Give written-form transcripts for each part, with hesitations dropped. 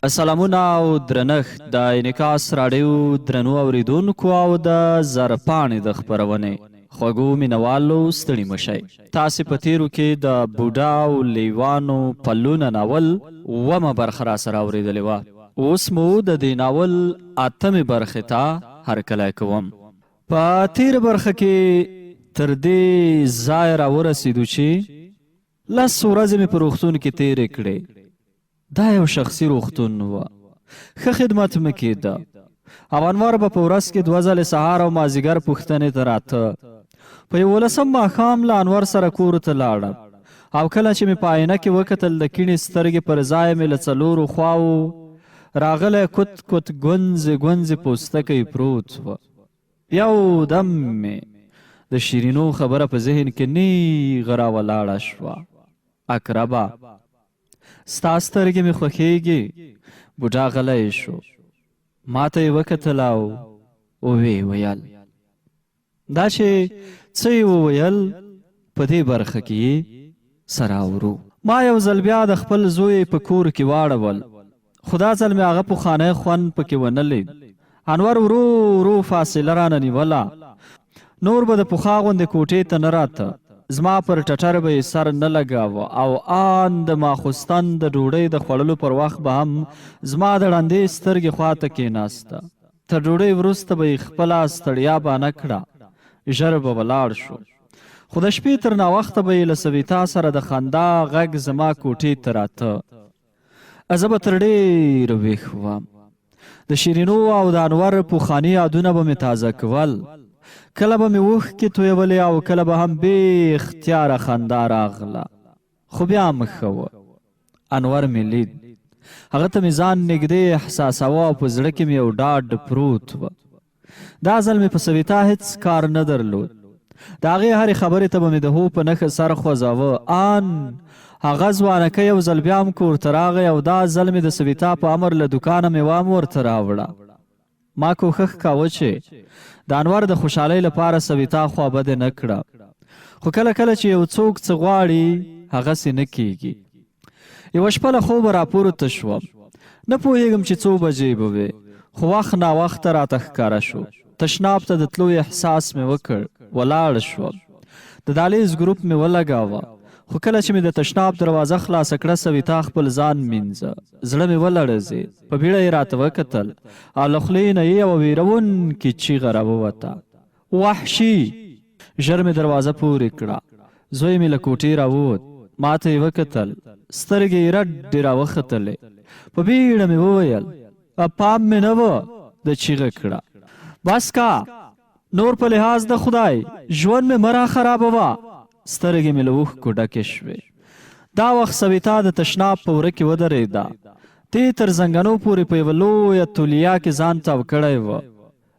سلامونه او درنښت د انعکاس راډیو درنو اوریدونکو او د زرپاڼې د خپرونې خوږو مینوالو ستړي مشئ. تاسې په تیرو کې د بوډا او لیوانو پلونه ناول اومه برخه راسره اورېدلې وه. اوس مو د دې ناول اتمې برخې ته هرکلی کوم. په تیره برخه کې تر دې ځای راورسېدو چې 10 ورځې مې په روغتون کې تیرې کړې. دا یو شخصي روغتون وه. ښه خدمت مې کېده او انور به په ورځ کې 2 ځلې سهار او مازدیګر پوښتنې ته راته. په 11 ماښام له انور سره کور ته لاړم او کله چې مې په آینه کې وکتل د کیڼې سترګې پر ځای مې له 4 خواو راغلی کوت کوت ګونځې ګونځې پوستکی پروت و. یو دم مې د شیرینو خبره په ذهن کې نیغه راولاړه شوه. اقربه ستا سترګې مې خوښیږي. بوډا غلی شو، ما ته یې وکتل او ویې ویل. دا چې څه یې وویل په دې برخه کې یې سره اورو. ما یو ځل بیا د خپل زوی په کور کې واړول، خو دا ځل مې هغه پخوانی خوند پکې ونه لید. انور ورو ورو فاصله رانه نیوله، نور به د پخوا غوندې کوټې ته نه راته. زما پر ټټر به یې سر نه لګاوه او آن د ماخوستن د ډوډۍ د خوړلو پر وخت به هم زما د ړندې سترګې خواته کېناسته. تر ډوډۍ وروسته به یې خپله ستړیا بانه کړه، ژر به ولاړ شو. خو د شپې تر ناوخته به یې له سویتا سره د خندا غږ زما کوټې ته راته. زه به تر ډېره ویښ وم. د شیرینو او د انور پخواني یادونه به مې تازه کول. کله به مې اوښکې تویولې او کله به هم بې اختیاره خندا راغله. خو بیا مې ښه وه. انور مې لید، هغه ته مې ځان نږدې احساساوه او په زړه کې مې یو ډاډ پروت و. دا ځل مې په سویتا هېڅ کار نه درلود. د هغې هرې خبرې ته به مې د هو په نښه سر خوځاوه. آن هغه ځوانکی یو ځل بیا هم کور ته راغی او دا ځل مې د سویتا په امر له دوکانه مېوه هم ورته راوړه. ما کوښښ کاوه چې د انور د خوشحالۍ لپاره سویتا خوا بده نه کړه، خو کله کله چې یو څوک څه غواړي هغسې نه کیږي. یوه شپه له خوبه راپورته شوم، نه پوهېږم چې څو بجې به وې، خو وخت ناوخته راته ښکاره شو. تشناب ته د تلو احساس مې وکړ، ولاړ شوم. د دهلیز ګروپ مې ولګاوه، خو کله چې مې د تشناب دروازه خلاصه کړه سویتا خپل ځان مینځه. زړه مې ولړزېد. په بیړه یې راته وکتل او له خولې نه یې یوه ویرونکې چیغه راووته: وحشي! ژر مې دروازه پورې کړه. زوی مې له کوټې راووت، ما ته یې وکتل، سترګې یې رډې راوختلې. په بیړه مې وویل: پام مې نه و. د چیغه کړه: بس کا، نور په لحاظ د خدای ژوند مې مه راخرابوه. سترګې مې له اوښکو ډکې شوې. دا وخت سویتا د تشناب په وره کې ودرېده. دې تر زنګنو پورې په یوه لویه تولیا کې ځان تاو کړی و.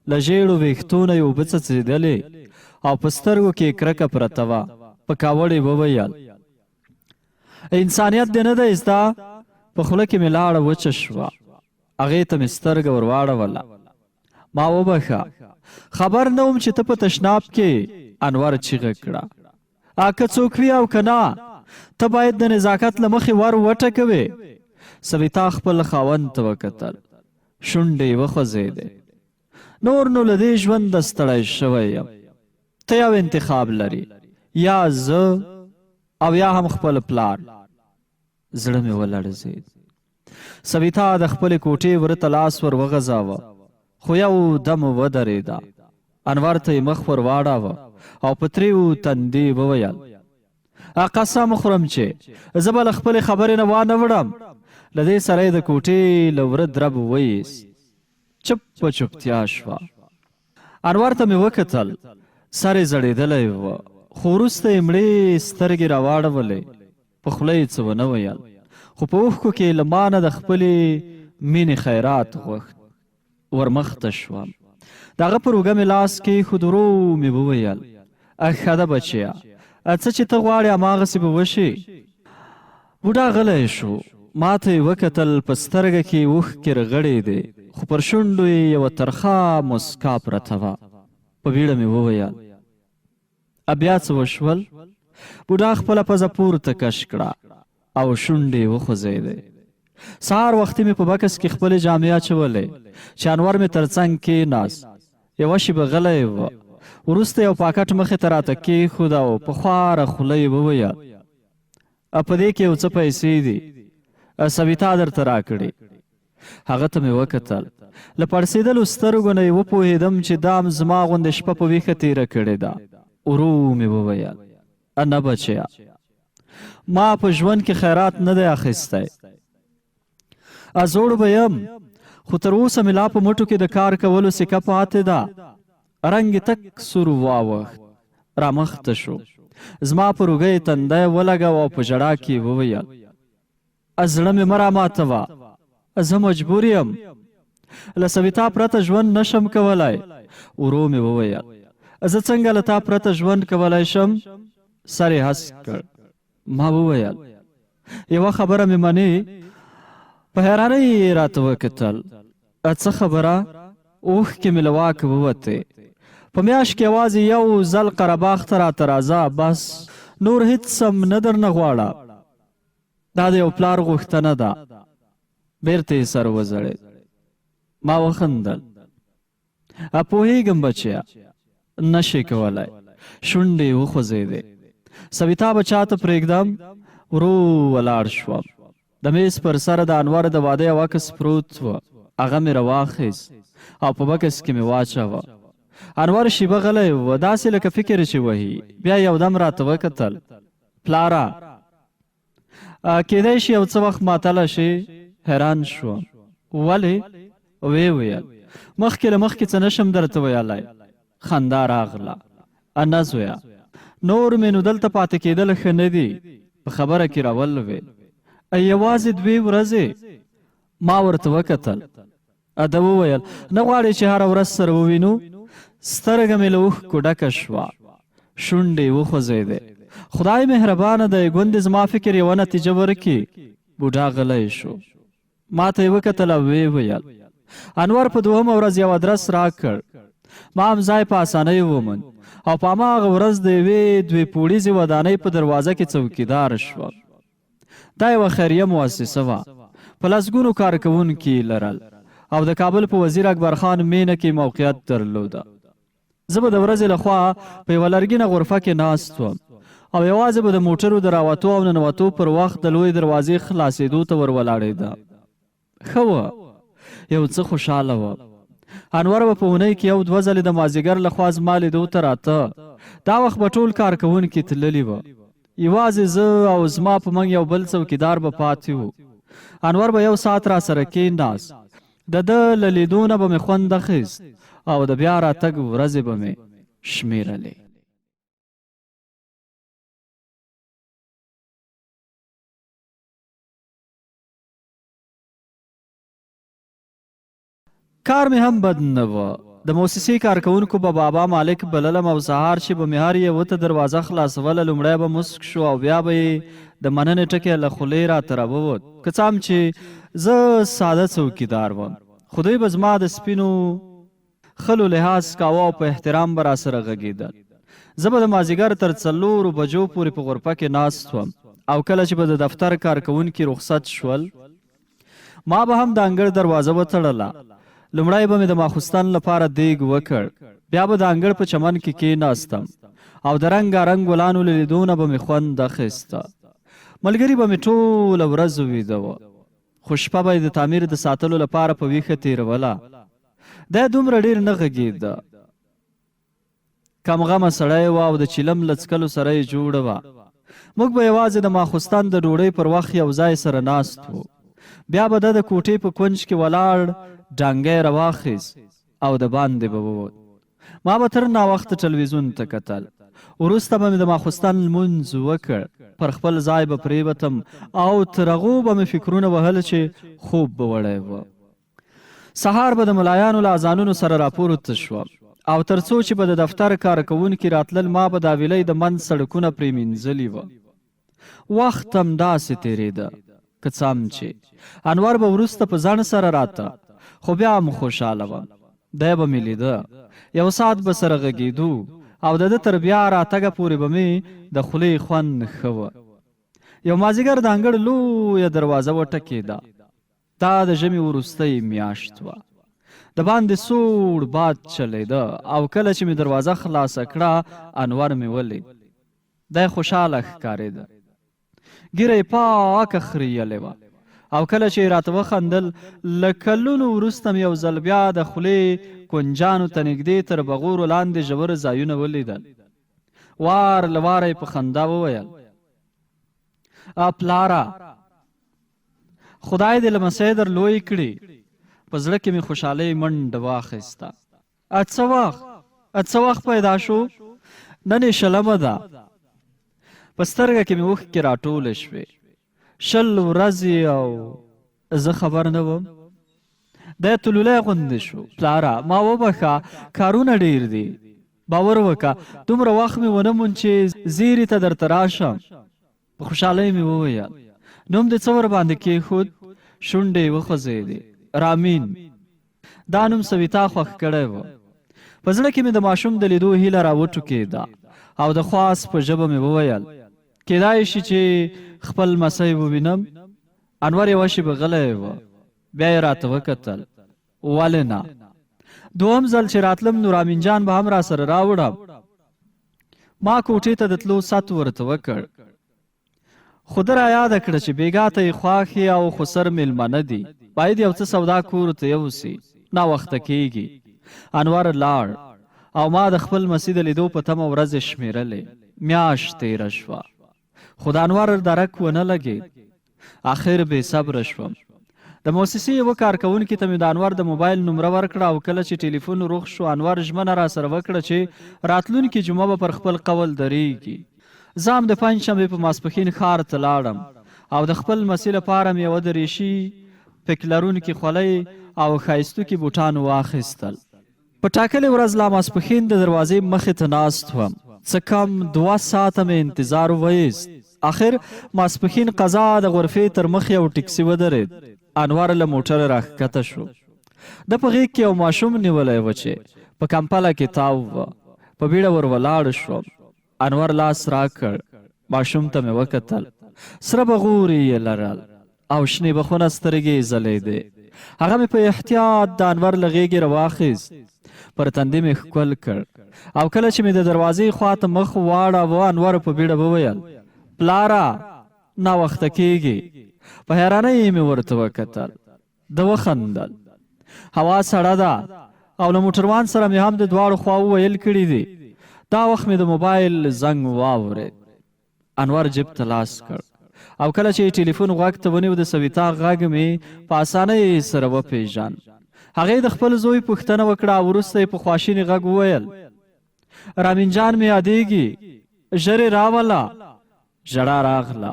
له ژېړو ویښتونه یې اوبه څڅېدلې او په سترګو کې یې کرکه پرته وه. په کاوړ یې وویل: انسانیت دې نه دی زده؟ په خوله کې مې لاړه وچه شوه. هغې ته مې سترګه ور واړوله. ما وبښه، خبر نه وم چې ته په تشناب کې. انور چیغه کړه: که څوک وي او که نه، ته باید د نزاکت له مخې ور وټکوې. سویتا خپل خاوند ته وکتل، شونډې یې وخوځېدې. نور نو له دې ژونده ستړی شوی یم. ته یو انتخاب لري، یا زه او یا هم خپل پلار. زړه مې ولړزېد. سویتا د خپلې کوټې وره ته لاس ور وغځاوه، خو یو دم ودرېده. انور ته یې مخ ور واړاوه او په تریو تندي وویل: قسم خورم چې زه به له خپلې خبرې نه وانه وړم. له دې سره یې د کوټې له وره درب ویست. چپ په چپتیا شوه. انور ته مې وکتل، سر یې زړېدلی و، خو وروسته یې مړې سترګې راواړولې. په خوله یې څه ونه ویل، خو په اوښکو کې یې له ما نه د خپلې مینې خیرات غوښت. ورمخته شوم. د هغه پر اوږه مې لاس کېښود، ورو مې وویل: ښه ده بچیه، څه چې ته غواړې هماغسې به وشي. بوډا غلی شو. ما ته یې وکتل، په سترګه کې اوښکې رغړېدې، خو پر شونډو یې یوه ترخه مسکا پرته وه. په بیړه مې وویل: بیا څه وشول؟ بوډا خپله پزه پورته کش کړه او شونډې یې وخوځېدې. سهار وختي مې په بکس کې خپلې جامې اچولې چې انور مې تر څنګ کېناست. یوه شېبه غلی و. وروسته یو پاکټ مخې ته راته کېښود او په خواره خوله یې وویل په دې کې یو څه پیسې دي، سویتا درته راکړې. هغه ته مې وکتل. له پړسېدلو سترګو نه یې وپوهېدم چې دا هم زما غوندې شپه په ویښه تېره کړې ده. ورو مې وویل نه بچیا، ما په ژوند کې خیرات نه دی اخیستی. زوړ به یم، خو تر اوسه مې لا په مټو کې د کار کولو سکه پاتې ده. رنګ یې تک سور واوښت، رامخته شو، زما پر اوږه یې تندی ولګاوه او په ژړا کې یې وویل زړه مې مه راماتوه، زه مجبور یم، له سویتا پرته ژوند نشم کولی. ورو مې وویل زه څنګه له تا پرته ژوند کولی شم؟ سر یې هسک کړ. ما وویل یوه خبره مې منې؟ په حیرانۍ یې راته وکتل. څه خبره؟ اوښکې مې له واکه ووتې. په میاشت کې یوازې یو ځل قرهباغ ته راته راځه، بس نور هېڅ هم نه درنه غواړه. دا د یو پلار غوښتنه ده. بیرته یې سر وځړېد. ما وخندل. پوهېږم بچیا، نشې کولی. شونډې یې وخوځېدې. سویتا به چا ته پرېږدم؟ ورو ولاړ شوم. د میز پر سر د انور د واده یو عکس پروت و. هغه مې راواخیست او په بکس کې مې واچوه. انور شیبه غلی و، داسې لکه فکر چې وهي. بیا یودم راته وکتل. پلاره، کیدای شي یو څه وخت ماتله شي. حیران شوم. ولې؟ ویې ویل مخکې له مخکې څه نشم درته ویلی. خندا راغله. نه زویه، نور مې نو دلته پاتې کېدل ښه نه دي. په خبره کې راولوېد. یوازې 2 ورځې. ما ورته وکتل. ده وویل نه غواړې چې هره ورځ سره ووینو؟ سترګه مې له اوښکو ډکه شوه. شونډې یې وخوځېدې. خدای مهربانه دی، ګوندې زما فکر یوه نتیجه ورکړي. بوډا غلی شو. ما ته یې وکتل او ویې ویل انور په 2مه ورځ یو ادرس راکړ. ما هم ځای په اسانۍ وموند او په هماغه ورځ د یوې 2 پوړیزې ودانۍ په دروازه کې څوکیدار شوم. دا یوه خیریه مؤسسه وه. په لسګونو کارکوونکي یې لرل او د کابل په وزیر اکبر خان مینه کې موقعیت درلوده. زه به د ورځې لخوا په یوه لرګینه غرفه کې ناست وم او یوازې به د موټرو د راوتو او ننوتو پر وخت د لوی دروازې خلاصېدو ته ور ولاړېده. ښه وه، یو څه خوشحاله وه. انور به په اونۍ کې 1-2 ځلې د مازدیګر لخوا زما لیدو ته راته. دا وخت به ټول کارکوونکي تللي وه. یوازې زه او زما په منځ یو بل څوکیدار به پاتې وو. انور به 1 ساعت را سره کېناست. د ده له لیدو نه به مې خوند اخیست او د بیا راتګ ورځې به مې شمېرلې. کار مې هم بد نه و. د موسسې کارکوونکو به بابا مالک بللم او سهار چې به مې هر یوه ته دروازه خلاصوله، لومړی به مسک شو او بیا به یې د مننې ټکی له خولې راته راووت. که څه هم چې زه ساده څوکیدار وم، خو دوی به زما د سپینو خلو لحاظ کاوه او په احترام به راسره غږېدل. زه به د مازدیګر تر 4 بجو پورې په غرفه کې ناست وم او کله چې به د دفتر کارکوونکي رخصت شول، ما به هم د انګړ دروازه وتړله. لومړی به مې د ماخوستن لپاره دیګ وکړ، بیا به د انګړ په چمن کې کېناستم او د رنګارنګ ګلانو له لیدو نه به مې خوند اخیسته. ملګري به مې ټوله ورځ ویده وه، خو شپه به یې د تعمیر د ساتلو لپاره په ویښه تېروله. دا دومره ډېر نه غږېده. کمغمه سړی و او د چیلم له څکلو سره یې جوړه وه. موږ به یوازې د ماخوستن د ډوډۍ پر وخت یو ځای سره ناست وو. بیا به ده د کوټې په کونج کې ولاړ ډانګی راواخیست او د باندې به ووت. ما به تر ناوخته ټلویزیون ته کتل. وروسته به مې د ماخوستن لمونځ وکړ، پر خپل ځای به پرېوتم او تر هغو به مې فکرونه وهل چې خوب به وړی و. سهار به د ملایانو له اذانونو سره راپورته شوم او تر څو چې به د دفتر کارکوونکي راتلل، ما به د حویلۍ د منځ سړکونه پرې مینځلي وه. وخت هم داسې تېرېده. که څه هم چې انور به وروسته په ځنډ سره راته، خو بیا هم خوشحاله وم. دی به مې لیده، 1 ساعت به سره غږېدو او د ده تر بیا راتګه پورې به مې د خولې خوند ښه وه. یو مازدیګر د انګړ لویه دروازه وټکېده. دا د ژمي وروستۍ میاشت وه. د باندې سوړ باد چلیده او کله چې مې دروازه خلاصه کړه انور مې ولید. دی خوشحاله ښکارېده. ږیره یې پاکه خریلې وه او کله چې یې راته وخندل له کلونو وروسته مې یو ځل بیا د خولې کونجانو ته نږدې تر بغورو لاندې ژور ځایونه ولیدل. وار له واره یې په خندا وویل پلاره خدای دې لمسی در لوی کړي. په زړه کې مې خوشحالۍ منډه واخیسته. څه وخت پیدا شو؟ نن یې شلمه ده. په سترګه کې مې اوښکې راټولې شوې. 20 ورځې او زه خبر نه وم. دی تلولی غوندې شو. پلاره ما وبخه کارونه ډېر دي. باور وکړه دومره وخت مې ونه موند چې زیري ته درته راشم. په خوشحالۍ مې وویل نوم دې څه ورباندې کېښود؟ شونډې یې وخوځېدې. رامین. دا نوم سویتا خوښ کړی و. په زړه کې مې د ماشوم د لیدو هیله راوټوکېده او د خواست په ژبه مې وویل کېدای شي چې خپل لمسی ووینم. انور یوه شېبه غلی و. بیا یې راته وکتل. ولې نه؟ دوهم ځل چې راتلم نو رامین جان به هم راسره راوړم. ما کوټې ته د تلو ست ورته وکړ. خو ده رایاده کړه چې بېګا ته یې خوښ او خو سر مېلمانه دي. باید یو څه سودا کور ته یوسي. ناوخته کېږي. انور لاړ او ما د خپل لمسي د لیدو په تمه ورځې شمېرلې. میاشت تېره شوه خو د انور درک ونه لګېد. آخر بې صبره شوم. د موسسې یوه کارکوونکي ته مې د انور د موبایل نمره ورکړه او کله چې ټلیفون روغ شو انور ژمنه راسره وکړه چې راتلونکي جمعه به پر خپل قول درېږي. زه هم د پنجشنبې په ماسپښین ښار ته لاړم او د خپل لمسي لپاره مې یوه د ریشي پک لرونکي خولۍ او ښایستوکي بوټان واخیستل. په ټاکلې ورځ لا ماسپښین د دروازې مخې ته ناست وم. څه کم 2 ساعته مې انتظار وایست. آخر ماسپښین قضا د غرفې تر مخ یو ټکسي ودرېد. انور له موټره راښکته شو. د په غېږ کې یو ماشوم نیولی و چې په کمپله کې تاو وه. په بیړه ور ولاړ شوم. انور لاس راکړ. ماشوم ته مې وکتل. سره بغورې یې لرل او شنې بخونه سترګې یې ځلېدې. هغه مې په احتیاط د انور له غېږې راواخیست. پر تندي مې ښکل کړ او کله چې مې د دروازې خواته مخ واړاوه انور په بیړه وویل پلاره ناوخته کېږي. په حیرانۍ مې ورته وکتل. ده وخندل. هوا سړه ده او له موټروان سره مې هم د دواړو خواو ویل کړي دي. دا وخت مې د موبایل زنګ واورېد. انور جیب ته لاس کړ او کله چې ټلیفون غوږ ته ونیو د سویتا غږ مې په اسانۍ سره وپېژاند. هغې د خپل زوی پوښتنه وکړه او وروسته یې په خواشیني غږ وویل رامین جان مې یادېږي. ژر یې راوله. ژړا راغله.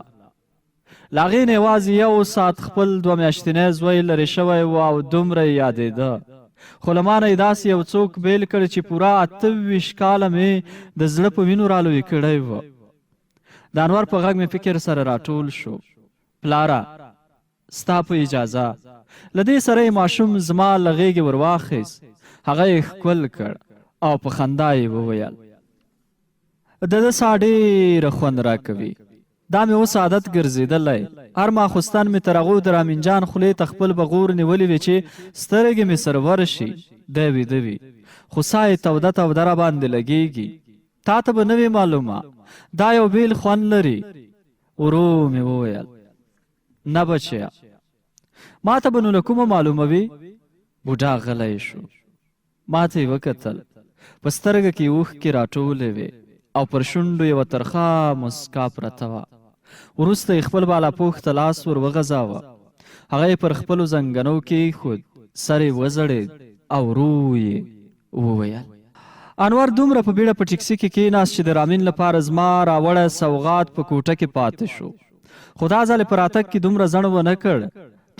له هغې نه یوازې 1 ساعت خپل 2 میاشتنی زوی لرې شوی و او دومره یې یادېده. خو له ما نه یې داسې یو څوک بیل کړ چې پوره 28 کاله مې د زړه په وینو رالوی کړی و. د انور په غږ مې فکر سره راټول شو. پلاره ستا په اجازه. له دې سره یې ماشوم زما له غېږې ور واخیست. هغه یې ښکل کړ او په خندا یې وویل د ده ساه ډېره خوند راکوي. دا مې اوس عادت ګرځېدلی. هر ماخوستن مې تر هغو د رامین جان خولې ته خپل بغور نیولې وې چې سترګې مې سره ورشي. دی ویده وي خو ساه یې توده توده راباندې لګېږي. تا ته به نه وي معلومه. دا یو بیل خوند لري. ورو مې وویل نه بچیه ما ته به نو له کومه معلوموي. بوډا غلی شو. ما ته یې وکتل. په سترګه کې یې اوښکې راټولې وې او پر شونډو یوه ترخه مسکا پرته وه. وروسته یې خپل بالاپوښ ته لاس ور وغځاوه. هغه یې پر خپلو زنګنو کېښود. سر یې وځړېد او ورو یې وویل انور دومره په بیړه په ټکسي کې کېناست چې د رامین لپاره زما راوړی سوغات په کوټه کې پاتې شو. خو دا ځل یې په راتګ کې دومره ځڼ ونه کړ.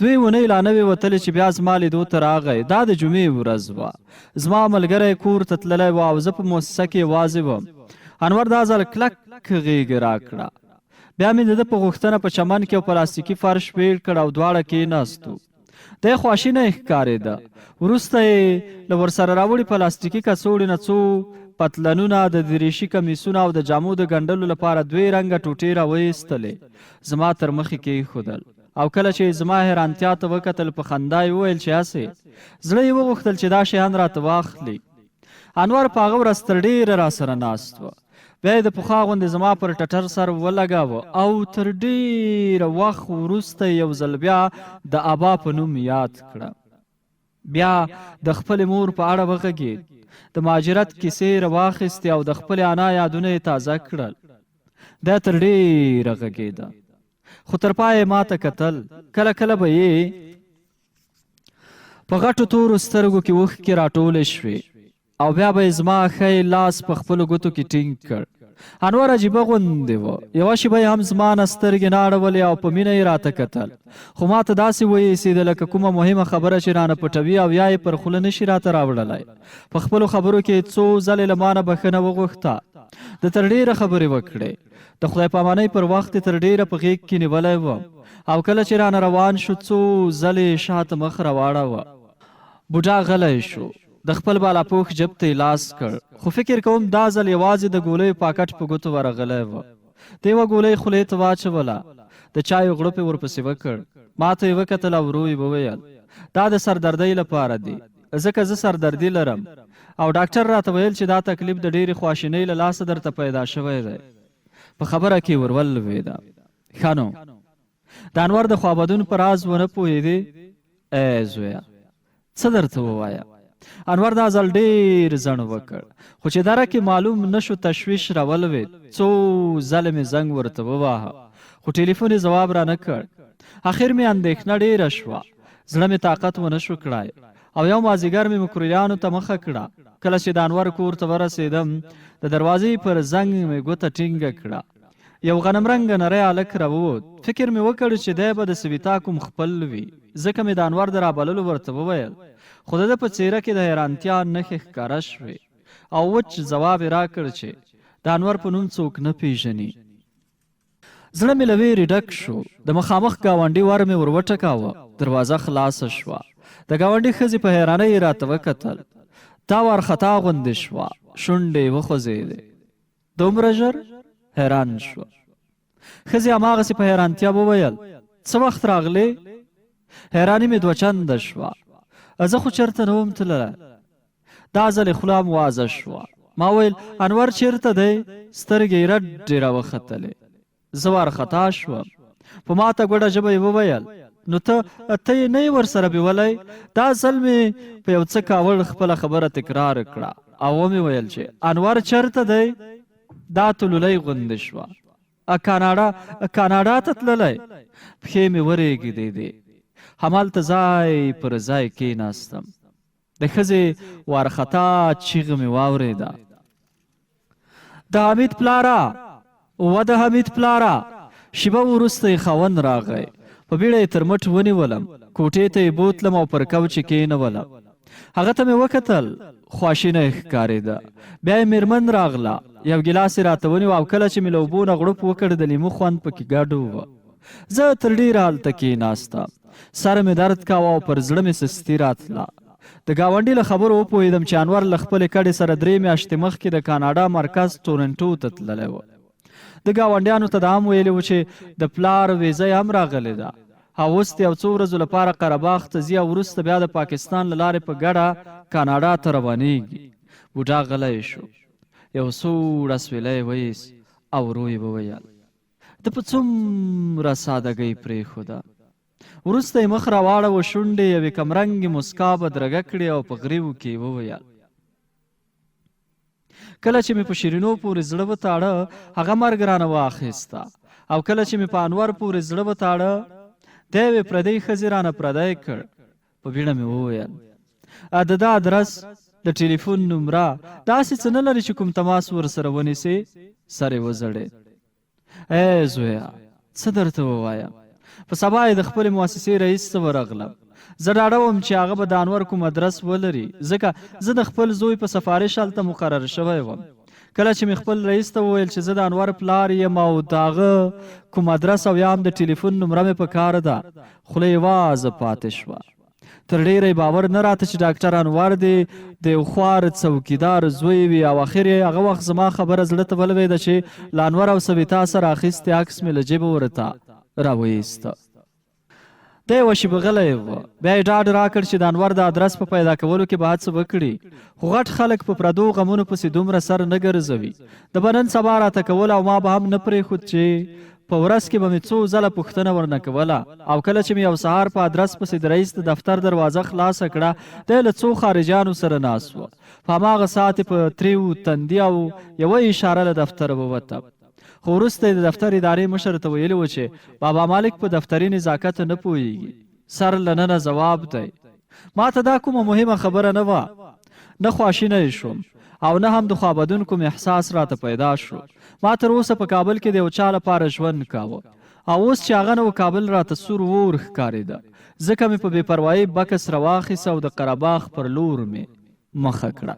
2 اونۍ لا نه وې وتلې چې بیا زما لیدو ته راغی. دا د جمعې ورځ وه. زما ملګری کور ته تللی و او زه په موسسه کې یوازې وم. انور دا ځل کلک غېږې راکړه. بیا مې د ده په غوښتنه په چمن کې یو پلاستیکي فرش پیل کړ او دواړه کېناستو. دی خواشینی ښکارېده. وروسته یې له ورسره راوړي پلاستیکي کڅوړې نه څو پتلنونه د دریشي کمیسونه او د جامو د ګنډلو لپاره 2 رنګه ټوټې راویستلې. زما تر مخې کېښودل او کله چې زما حیرانتیا ته وکتل په خندا یې وویل چې هسې زړه یې وغوښتل چې دا شیان راته واخلي. انور په هغه ورځ تر ډېره راسره ناست و. بیا یې د پخوا غوندې زما پر ټټر سر ولګاوه او تر ډېره وخت وروسته یو ځل بیا د ابا په نوم یاد کړه. بیا د خپلې مور په اړه وغږېد، د مهاجرت کیسې راواخیستې او د خپلې انا یادونه یې تازه کړل. دا تر ډېره غږېده، خو تر پایه ما ته کتل. کله کله به یې په غټو تورو سترګو کې اوښکې راټولې شوې او بیا به یې زما ښی لاس په خپلو ګوتو کې ټینګ کړ. انور عجیبه غوندې و. یوه شېبه یې هم زما نه سترګې نه اړولې او په مینه یې راته کتل، خو ما ته داسې وایسېده لکه کومه مهمه خبره چې رانه پټوي او یا یې پر خوله نشي راته راوړلی. په خپلو خبرو کې څو ځلې له ما نه بښنه وغوښته. د تر ډېره خبرې وکړې. د خدای پامانۍ پر وخت تر ډېره په غېږ کې نیولی وم او کله چې رانه روان شو څو ځلې شاته مخ راواړوه. بوډا غلی شو، د خپل بالاپوښ جب ته یې لاس کړ، خو فکر کوم دا ځل یوازې د ګولیو پاکټ په ګوتو ورغلی و. د یوه ګولۍ خولې ته واچوله، د چایو غړپ یې ورپسې وکړ. ما ته یې وکتل او ورو یې وویل دا د سردردۍ لپاره دی، ځکه زه سردردي لرم او ډاکټر راته ویل چې دا تکلیف د ډېرې خواشینۍ له لاسه درته پیدا شوی دی. په خبره کې ورولوېده. ښه نو، د انور د خوابدون په راز ونه پوهېدې؟ ای زویه، څه درته ووایم؟ انور دا ځل ډېر زڼ وکړ، خو چې دره کې معلوم نشو تشویش راولوېد. څو ځله مې زنګ ورته وواهه، خو ټلیفون یې ځواب را نه کړ. اخر مې اندېښنه ډېره شوه، زړه مې طاقت ونه شو کړای او یو مازدیګر مې مکروریانو ته مخه کړه. کله چې د انور کور ته ورسېدم، د دروازې پر زنګ مې ګوته ټینګه کړه. یو غنم رنګه نری هلک راووت. فکر مې وکړ چې دی به د سویتا کوم خپل وي، ځکه مې د انور د رابللو ورته وویل، خو د ده په څېره کې د حیرانتیا نښې ښکاره شوې او وچ ځواب یې راکړ چې د انور په نوم څوک نه پېژني. زړه مې له ویرې ډک شو. د مخامخ ګاونډي ور مې ور وټکاوه. دروازه خلاصه شوه. د ګاونډي ښځې په حیرانۍ یې راته وکتل. دا وارخطا غوندې شوه، شونډې یې وخوځېدې. دومره ژر؟ حیران شوه. ښځې هماغسې په حیرانتیا وویل څه وخت راغلې؟ حیراني مې دوه چنده شوه. زه خو چېرته نه وم تللی. دا ځل یې خوله هم وازه شوه. ما ویل انور چېرته دی؟ سترګې یې رډې راوختلې. زه وارخطا شوم. په ماته ګوډه ژبه یې وویل نو ته یې نه یې ورسره بیولی؟ دا ځل مې په یو څه کاوړ خپله خبره تکرار کړه او ومې ویل چې انور چېرته دی؟ دا تللی غوندې شوه. کاناډا ته تللی؟ پښې مې ورېږېدې. همالته ځای پر ځای کېناستم. د ښځې وارخطا چیغه مې واورېده، د حمید پلاره، و د حمید پلاره. شېبه وروسته یې خاوند راغی. په بیړه یې تر مټ ونیولم، کوټې ته یې بوتلم او پر کوچ یې کېنولم. هغه ته مې وکتل، خواشینه یې ښکارېده. بیا یې مېرمن راغله، یو ګیلاس یې راته ونیو او کله چې مې له اوبو نه غړپ وکړ د لیمو خوند پکې ګډ و. زه تر ډېره هلته کېناستم. سر مې درد کاوه او پر زړه مې سستي راتله. د ګاونډي له خبرو وپوهېدم چې انور له خپلې کډې سره 3 میاشتې مخکې د کاناډا مرکز ټورنټو ته تللی و. د ګاونډیانو ته دا هم ویلي و چې د پلار ویزه یې هم راغلې ده او اوس د یو څو ورځو لپاره قرهباغ ته ځي او وروسته بیا د پاکستان له لارې په ګډه کاناډا ته روانېږي. بوډا غلی شو، یو سوړ اسویلی یې ویست او ورو یې وویل ده په څومره سادګۍ پرېښوده. وروسته یې مخ راواړوه، شونډې یوې کمرنګې مسکا بدرګه کړې او په غریو کې یې وویل کله چې مې په شیرینو پورې زړه وتاړه هغه مرګ رانه واخیسته، او کله چې مې په انور پورې زړه وتاړه دی یوې پردۍ ښځې رانه پردی کړ. په بیړه مې وویل د ده ادرس، د ټلیفون نمره، داسې څه نه لري چې کوم تماس ورسره ونیسې؟ سر یې وځړېد. ای زویه، څه درته ووایم؟ په سبا یې د خپلې مؤسسې رئیس ته ورغلم. زه ډاډه وم چې هغه به د انور کوم ادرس ولري، ځکه زه د خپل زوی په سفارش هلته مقرر شوی وم. کله چې مې خپل رئیس ته وویل چې زه د انور پلار یم او د هغه کوم ادرس او یا هم د ټلیفون نمره مې په کار ده، خوله یې وازه پاتې شوه. تر ډېره یې باور نه راته چې ډاکټر انور دې د یو خوار څوکیدار زوی وي. او اخر یې هغه وخت زما خبره زړه ته ولوېده چې له انور او سویتا سره اخیستی عکس مې له جیبه ورته راویسته. دی یوه شېبه غلی و. بیا یې ډاډ راکړ چې د انور د ادرس په پیدا کولو کې به هڅه وکړي، خو غټ خلک په پردو غمونو پسې دومره سر نه ګرځوي. د به نن سبا راته کول او ما به هم نه پرېښود چې په ورځ کې به مې څو ځله پوښتنه ورنه کوله. او کله چې مې یو سهار په ادرس پسې د رئیس د دفتر دروازه خلاصه کړه، دی له څو خارجیانو سره ناست و. په هماغه ساعت یې په تریو تندي او یوه اشاره له دفتره ووته. خو وروسته یې د دفتر ادارې مشر ته ویلي و چې بابا مالک په دفتري نزاکت نه پوهیږي. سر له ننه ځواب دی. ما ته دا کومه مهمه خبره نه وه. نه خواشینی شوم او نه هم د خوابدون کوم احساس راته پیدا شو. ما تر اوسه په کابل کې د یو چا لپاره ژوند کاوه او اوس چې هغه نه و کابل راته سور وور ښکارېده. ځکه مې په بې پروایي بکس راواخیسته او د قرهباغ پر لور مې مخه کړه.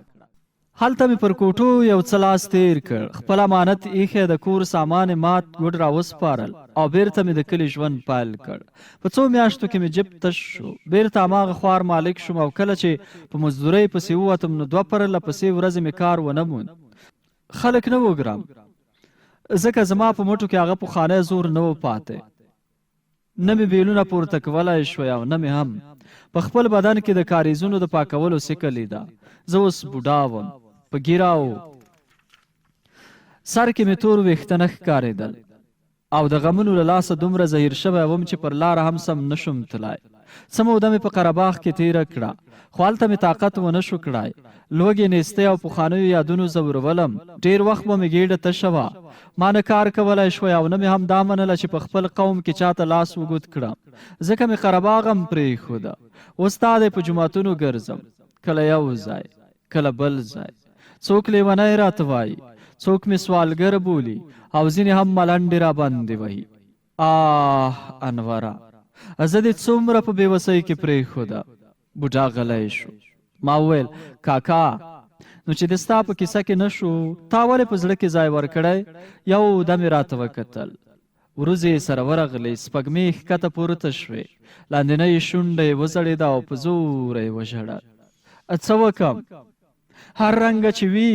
هلته مې پر کوټو یو څه لاس تیر کړ. خپل امانت ایښی د کور سامان مات ګوډ راوسپارل او بیرته مې د کلي ژوند پیل کړ. په څو میاشتو کې مې جب تش شو. بیرته هماغه خوار مالک شوم او کله چې په مزدورۍ پسې ووتم نو 2 پرله پسې ورځې مې کار ونه موند. خلک نه وګرم ځکه زما په مټو کې هغه پخوانی زور نه و پاتې. نه مې بیلونه پورته کولی شوی او نه مې هم په خپل بدن کې د کاریزونو د پاکولو سکه لیده. زه اوس بوډا وم. په ګیره او سر کې مې تور ویښته نه ښکارېدل او د غمونو له لاسه دومره زهیر شوی وم چې پر لاره هم سم نشم تلای. څه موده مې په قرهباغ کې تیره کړه، خو هلته مې طاقت ونه شو کړای. لوږې نیستۍ او پخوانیو یادونو ځورولم. ډېر وخت به مې ګېډه تشه وه. ما نه کار کولی شوی او نه مې هم دا منله چې په خپل قوم کې چاته لاس وګوت کړم. ځکه مې قرهباغ هم پرېښوده. اوس تا دی په جوماتونو ګرځم، کله یو ځای کله بل ځای. څوک لیونی راته وایي، څوک مې سوالګر بولي او ځینې هم ملنډې را باندې وهي. انوره زه دې څومره په بېوسۍ کې پرېښوده. بوډا غلی شو. ما وویل کاکا نو چې د ستا په کیسه کې نه شو تا ولې په زړه کې ځای ورکړی؟ یو دم یې راته وکتل. وروځې سره ورغلې، سپږمې ښکته پورته شوې، لاندنۍ شونډه یې وځړېده او په زوره یې وژړل. څه وکم؟ هر رنګه چې وي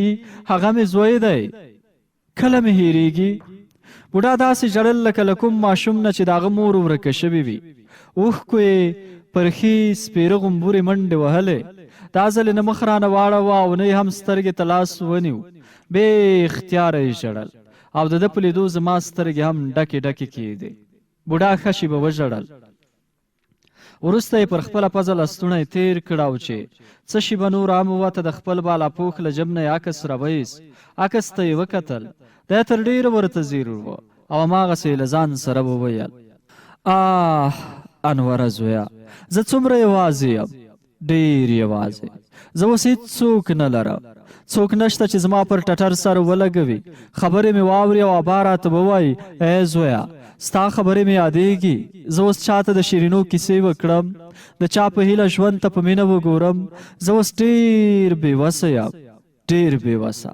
هغه مې زوی دی، کله مې هېرېږي. بوډا داسې ژړل لکه له کوم ماشوم نه چې د هغه مور ورکه شوې وي. اوښکو یې پر ښي سپېره غومبورې منډې وهلې. دا ځل یې نه مخ رانه واړوه او نه یې هم سترګې ته لاس ونیو. بې اختیاره یې ژړل او د ده په لیدو زما سترګې هم ډکې ډکې کېدې. بوډا ښه شېبه وژړل. وروسته یې پر خپله پزه لستوڼی تیر کړ او چې څه شېبه نور هم ووته د خپل بالاپوښ له جب نه یې عکس راویست. عکس ته یې وکتل. دی تر ډېره ورته ځیر و او هماغسې یې له ځان سره وویل انوره زویه زه څومره یوازې یم، ډېر یوازې. زه اوس هېڅوک نه لرم، څوک نشته چې زما پر ټټر سر ولګوي، خبرې مې واوري او ابا راته ووایي ای زویه ستا خبرې مې یادېږي. زه اوس چاته د شیرینو کیسې وکړم، د چا په هیله ژوند ته په مینه وګورم. زه اوس ډېر بېوسه یم، ډېر بېوسه،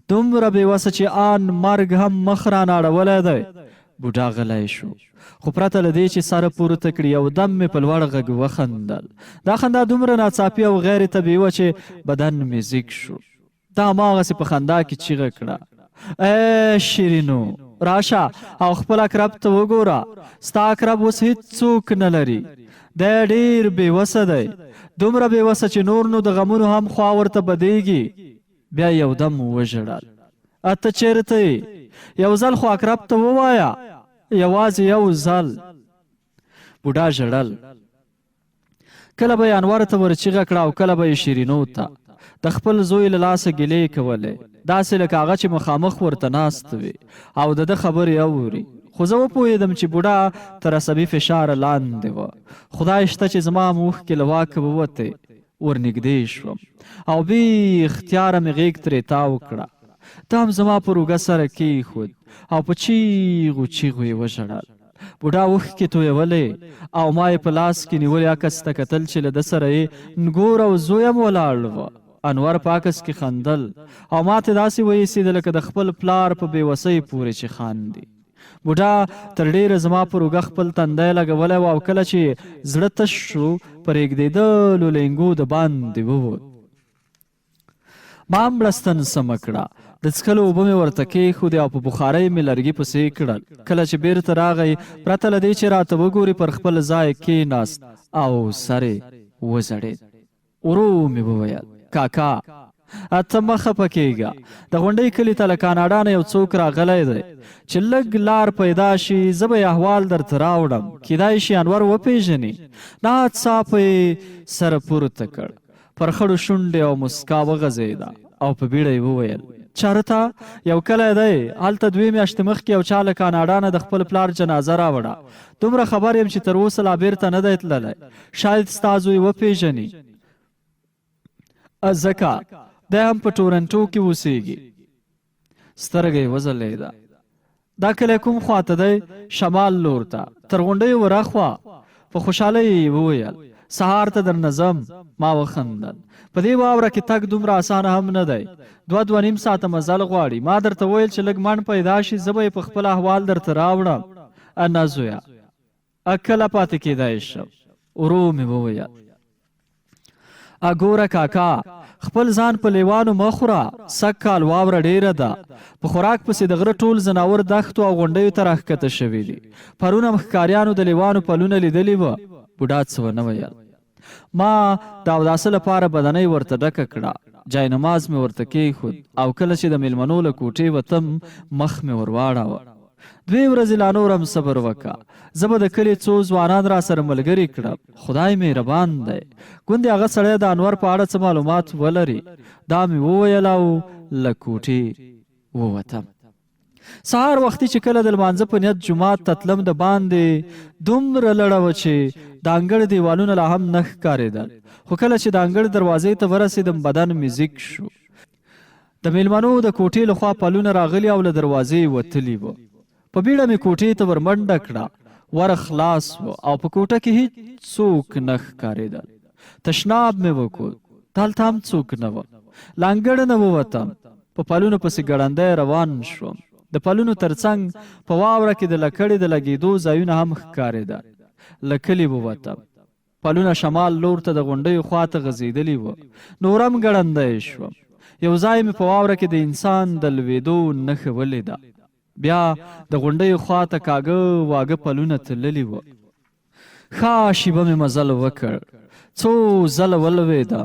دومره بېوسه چې آن مرګ هم مخ رانه اړولی دی. بوډا غلی شو، خو پرته له دې چې سره پورته کړي یو دم مې په لوړ غږ وخندل. دا خندا دومره ناڅاپي او غیر طبیعي وه چې بدن مې زیږ شو. دا هماغسې په خندا کې چیغه کړه ای شیرینو راشه او خپل اقرب ته وګوره. ستا اقرب اوس هېڅوک نه لري، دی ډېر بېوسه دی، دومره بېوسه چې نور نو د غمونو هم خوا ورته بدېږي. بیا یو دم وژړل. ته چېرته یې؟ یو ځل خو اقرب ته ووایه، یوازې یو ځل. بوډا ژړل. کله به یې انور ته ورچیغه کړه او کله به یې شیرینو ته. د خپل زوی له لاسه ګیلې کولې، داسې لکه هغه چې مخامخ ورته ناست وي او د ده خبرې اوري. خو زه وپوهېدم چې بوډا تر عصبي فشاره لاندې وه. خدای شته چې زما هم اوښکې له واکه ووتې. ورنږدې شوم او بې اختیاره مې غېږ ترې تاو کړه. ته هم زما پر اوږه سره کېښود او په چیغو چیغو یې وژړل. بوډا اوښکې تویولې او ما یې په لاس کې نیولې عکس ته کتل چې له ده سره یې نګور او زوی هم ولاړ وه. انور په عکس کې خندل او ما ته داسې وایستېده لکه د خپل پلار په بېوسۍ پورې چې خاندي. بوډا تر ډېره زما پر اوږه خپل تندی لګولی و او کله چې زړه تش شو پر رېږدېدلو لینګو د باندې ووت. ما هم بړستن سمه کړه، د څښلو اوبه مې ورته کېښودې او په بخارۍ مې لرګي پسې کړل. کله چې بیرته راغی، پرته له دې چې راته وګوري پر خپل ځای کېناست او سر یې وځړېد. ورو مې وویل کاکا ته مه خفه کېږه، د غونډۍ کلي ته له کاناډا نه یو څوک راغلی دی چې لږ لار پیدا شي زه به یې احوال درته راوړم، کیدای شي انور وپېژني. ناڅاپه یې سر پورته کړ، پر خړو شونډې او مسکا وغځېده او په بیړه یې وویل چېرته ته؟ یو کلی دی، هلته 2 میاشتې مخکې یو چا له کاناډا نه د خپل پلار جنازه راوړه. دومره خبر یم چې تر اوسه لا بیرته نه دی تللی، شاید ستا زوی وپېژني. ځکه دی هم په ټورنټو کې اوسېږي. سترګه یې وځلېده. دا کلی کوم خواته دی؟ شمال لور ته، تر غونډیو ورهخوا. په خوشحالۍ یې وویل سهار ته درنه ځم. ما وخندل. په دې واوره کې تګ دومره اسانه هم نه دی، 2.5 ساعته مزل غواړي. ما درته ویل چې لږ من پیدا شي زه به یې په خپل احوال درته راوړم. نه زویه، کله پاتې کېدای شم. ورو مې وویل ګوره کاکا، خپل ځان په لیوانو مه خوره، سږ کال واوره ډیره ده. په خوراک پسې د غره ټول ځناور دښتو او غونډیو ته راښکته شوي دي. پرون هم ښکاریانو د لیوانو پلونه لیدلي وه. بوډا څه ونه ویل. ما د اوداسه لپاره بدنۍ ورته ډکه کړه، جای نماز مې ورته کېښود او کله چې د میلمنو له کوټې وتم مخ مې ور واړاوه. 2 ورځې لا نور هم صبر وکړه، زه به د کلي څو ځوانان را سره ملګري کړم. خدای مهربان دی، ګوندې هغه سړی د انور په اړه څه معلومات ولري. دا مې وویل او له کوټې ووتم. سهار وختي چې کله د لمانځه په نیت جومات ته تلم، د باندې دومره لړه وه چې د انګړ دیوالونه لا هم نه ښکارېدل. خو کله چې د انګړ دروازې ته ورسېدم بدن مې زیږ شو. د میلمنو د کوټې لخوا پلونه راغلي او له دروازې وتلي وه. په بیړه مې کوټې ته ور منډه کړه. ور خلاص و او په کوټه کې هیڅ څوک نه ښکارېدل. تشناب مې وکوت، دلته هم څوک نه وه. له انګړه نه ووتم، په پلونو پسې ګړندی روان شوم. د پلونو ترڅنګ په واوره کې د لکړې د لګېدو ځایونه هم ښکارېدل. له کلي ووتم. پلونه شمال لور ته د غونډیو خواته غځېدلي وه. نور هم ګړندی شوم. یو ځای مې په واوره کې د انسان د لوېدو نښه ولیده. بیا د غونډیو خواته کاږه واږه پلونه تللي وه. ښه شېبه مې مزل وکړ، څو ځله ولوېده.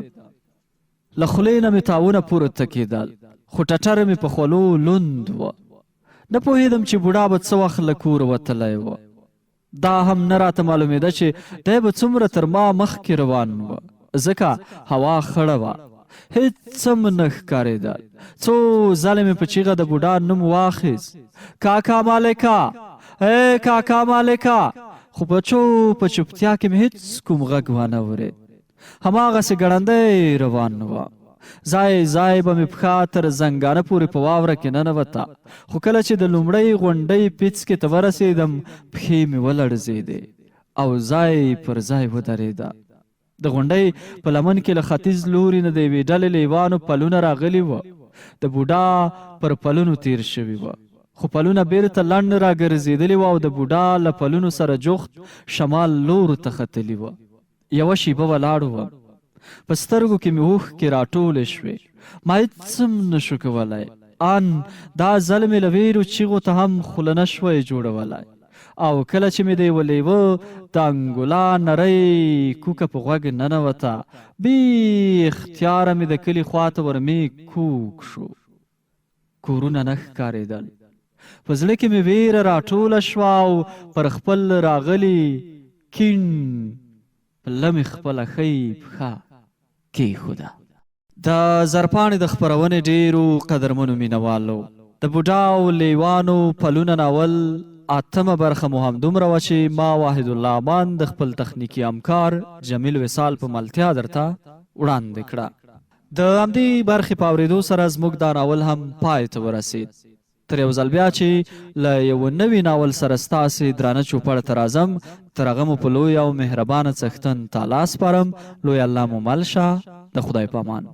له خولې نه مې تاوونه پورته کېدل، خو ټټر مې په خولو لوند وه. نه پوهېدم چې بوډا به څه وخت له کوره وتلی وه. دا هم نه راته معلومېده چې دی به څومره تر ما مخکې روان وه، ځکه هوا خړه وه. هېڅ هم نه ښکارېدل. څو ځلې مې په چیغه د بوډا نوم واخیست، کاکا مالکه، ای کاکا مالکه، خو په چوپتیا کې مې هېڅ کوم غږ وانه ورېد. هماغسې ګړندی روان وه. ځای ځای به مې پښه تر زنګانه پورې په واوره کې ننوته. خو کله چې د لومړۍ غونډۍ پیڅکې ته ورسېدم پښې مې ولړزېدې او ځای پر ځای ودرېده. د غونډۍ په لمن کې له ختیځ لوري نه د یوې ډلې لیوانو پلونه راغلي وه. د بوډا پر پلونو تیر شوي وه، خو پلونه بیرته لنډ راګرځېدلي وه او د بوډا له پلونو سره جوخت شمال لورو ته ختلي وه. یوه شېبه ولاړ وم، په سترګو کې مې اوښکې راټولې شوې. ما هېڅ هم نشو کولی. ان دا ځل مې له ویرو چیغو ته هم خوله نه شوی جوړولی. او کله چې مې د یوه لیوه د انګولا نرۍ کوکه په غوږ ننوته، بې اختیاره مې د کلي خواته ورمې کوږ شو. کورونه نه ښکارېدل. په زړه کې مې ویره راټوله شوه او پر خپل راغلي کیڼ پله مې خپله ښۍ پښه کېښوده. د زرپاڼې د خپرونې ډېرو قدرمنو مینوالو، د بوډا او لیوانو پلونه ناول 8مه برخه مو همدومره وه چې ما واحد الله امان د خپل تخنیکي همکار جمیل وصال په ملتیا درته وړاندې کړه. د همدې برخې په اورېدو سره زموږ دا ناول هم پای ته ورسېد. تر یو ځل بیا چې له یوه نوي ناول سره ستاسې درانه چوپړ ته راځم، تر هغه مو په لوی او مهربانه څښتن تعالی سپارم. لوی الله مو مل شه. د خدای په امان.